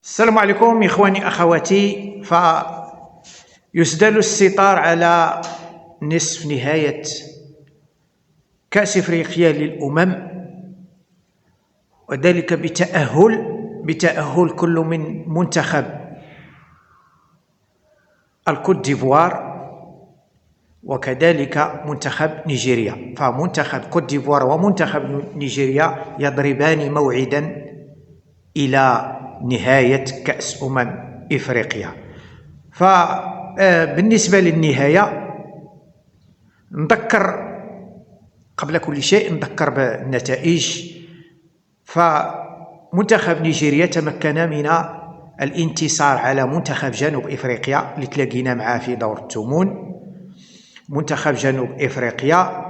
السلام عليكم إخواني أخواتي. فيسدل الستار على نصف نهاية كأس إفريقيا للأمم، وذلك بتأهل كل من منتخب الكوت ديفوار وكذلك منتخب نيجيريا. فمنتخب كوت ديفوار ومنتخب نيجيريا يضربان موعدا إلى نهاية كأس إفريقيا. فبالنسبة للنهاية نذكر قبل كل شيء بالنتائج. فمنتخب نيجيريا تمكن من الانتصار على منتخب جنوب إفريقيا اللي تلاقينا معاه في دور الثمن. منتخب جنوب إفريقيا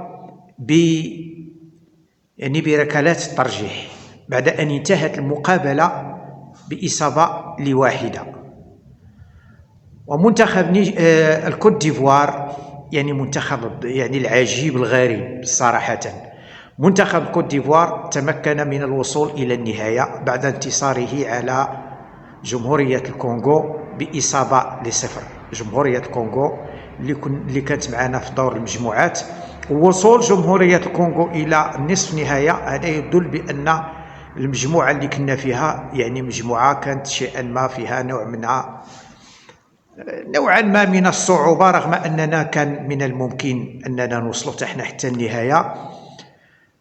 بركلات الترجيح بعد أن انتهت المقابلة بإصابة لواحدة. ومنتخب الكوت ديفوار منتخب العجيب الغريب صراحة. منتخب الكوت ديفوار تمكن من الوصول إلى النهاية بعد انتصاره على جمهورية الكونغو بإصابة ل0. جمهورية الكونغو اللي كانت معنا في دور المجموعات، ووصول جمهورية الكونغو إلى نصف نهاية هذا يدل بأن المجموعة اللي كنا فيها مجموعة كانت شيئا ما فيها نوعا ما من الصعوبة، رغم أننا كان من الممكن أننا نوصل حتى النهاية.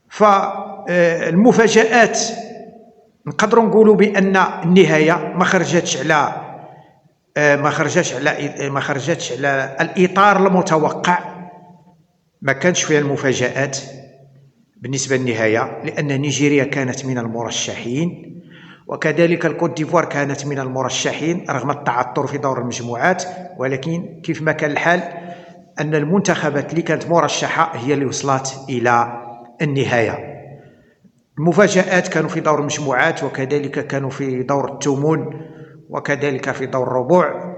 فالمفاجآت نقدر نقولوا بأن النهاية ما خرجتش على الإطار المتوقع. ما كانش فيها المفاجآت بالنسبة للنهاية، لأن نيجيريا كانت من المرشحين وكذلك الكوت ديفوار كانت من المرشحين رغم التعثر في دور المجموعات. ولكن كيف ما كان الحال أن المنتخبات اللي كانت مرشحة هي اللي وصلت إلى النهاية. المفاجآت كانوا في دور المجموعات وكذلك كانوا في دور الثمن وكذلك في دور الربع.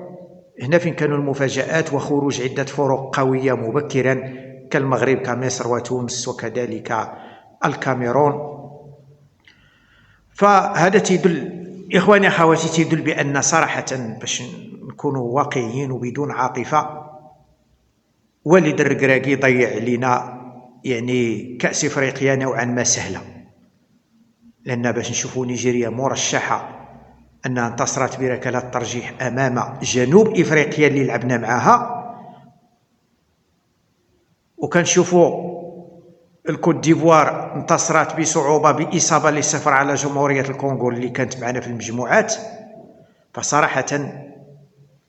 هنا فين كانوا المفاجآت وخروج عدة فرق قوية مبكرا كالمغرب كمصر وتونس وكذلك الكاميرون. فهذا تدل إخواني أخواتي تدل بأن صراحة باش نكونوا واقعيين وبدون عاطفة، والد الركراكي ضيع علينا كأس إفريقيا نوعا ما سهلة، لأن باش نشوفوا نيجيريا مرشحة أنها انتصرت بركلات الترجيح أمام جنوب إفريقيا اللي لعبنا معها، وكنشوفوا الكوت ديفوار انتصرت بصعوبة بإصابة ل0 على جمهورية الكونغو اللي كانت معنا في المجموعات. فصراحة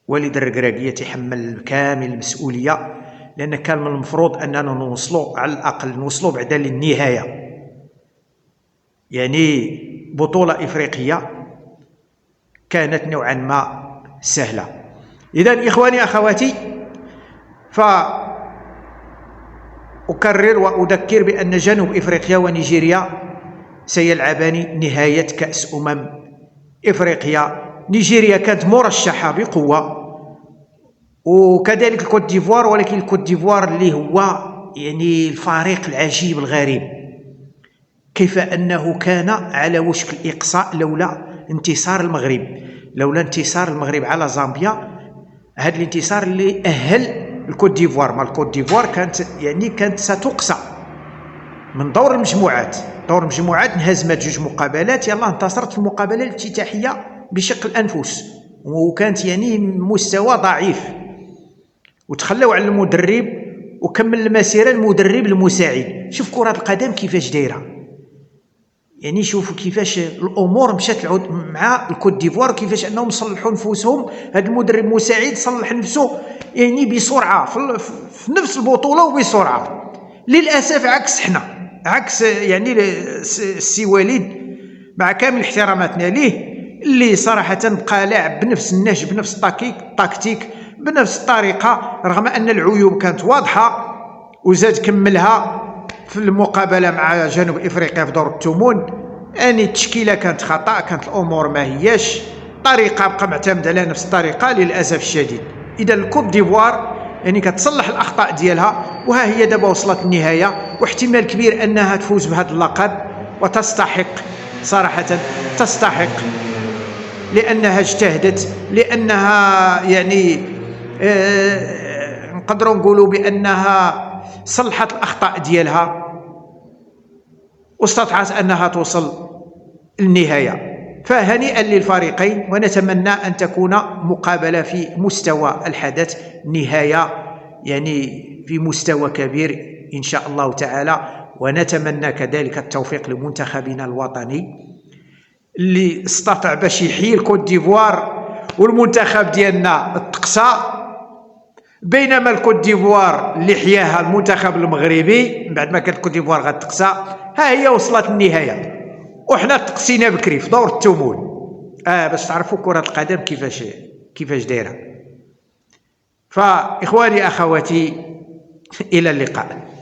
والد الركراكي يتحمل كامل المسؤولية، لأن كان من المفروض أننا نوصلوا على الأقل بعدا للنهاية، بطولة إفريقية كانت نوعا ما سهلة. إذن إخواني أخواتي، أكرر وأذكر بأن جنوب إفريقيا ونيجيريا سيلعبان نهاية كأس إفريقيا. نيجيريا كانت مرشحة بقوة وكذلك الكوت ديفوار، ولكن الكوت ديفوار اللي هو الفريق العجيب الغريب، كيف أنه كان على وشك الإقصاء لولا انتصار المغرب على زامبيا. هذا الانتصار اللي أهل الكوت ديفوار. ما الكوت ديفوار كانت ستقصى من دور المجموعات. انهزمت 2 مقابلات، انتصرت في المقابله الافتتاحيه بشق الانفس، وكانت مستوى ضعيف، وتخلوا على المدرب وكمل المسيره المدرب المساعد. شوف كره القدم كيفاش دايره، شوفوا كيفاش الامور مشات مع الكوت ديفوار، كيفاش انهم صلحوا نفوسهم. هذا المدرب المساعد صلح نفسه بسرعه في نفس البطوله وبسرعه. للاسف عكس السي وليد، مع كامل احتراماتنا ليه، اللي صراحه بقى لاعب بنفس النهج بنفس التكتيك بنفس الطريقه، رغم ان العيوب كانت واضحه، وزاد كملها في المقابله مع جنوب افريقيا في دور الثمن. التشكيله كانت خطا، كانت الامور ما هياش طريقه، بقى معتمد على نفس الطريقه للاسف الشديد. اذا الكوت ديفوار كتصلح الاخطاء ديالها، وها هي دابا وصلت النهايه، واحتمال كبير انها تفوز بهذا اللقب وتستحق صراحه لأنها اجتهدت، لأنها يعني نقدروا نقولوا بأنها صلحت الأخطاء ديالها واستطاعت أنها توصل للنهاية. فهنيئا للفريقين، ونتمنى أن تكون مقابلة في مستوى الحدث، نهاية يعني في مستوى كبير إن شاء الله تعالى. ونتمنى كذلك التوفيق لمنتخبنا الوطني اللي استطاع باش يحيي الكوت ديفوار والمنتخب ديالنا التقصى، بينما الكوت ديفوار اللي حياها المنتخب المغربي بعد ما كانت الكوت ديفوار غتقصى ها هي وصلت للنهايه، وحنا تقصينا بكري في دور التمول. باش تعرفوا كرة القدم كيفاش دايره. فاخواني اخواتي، الى اللقاء.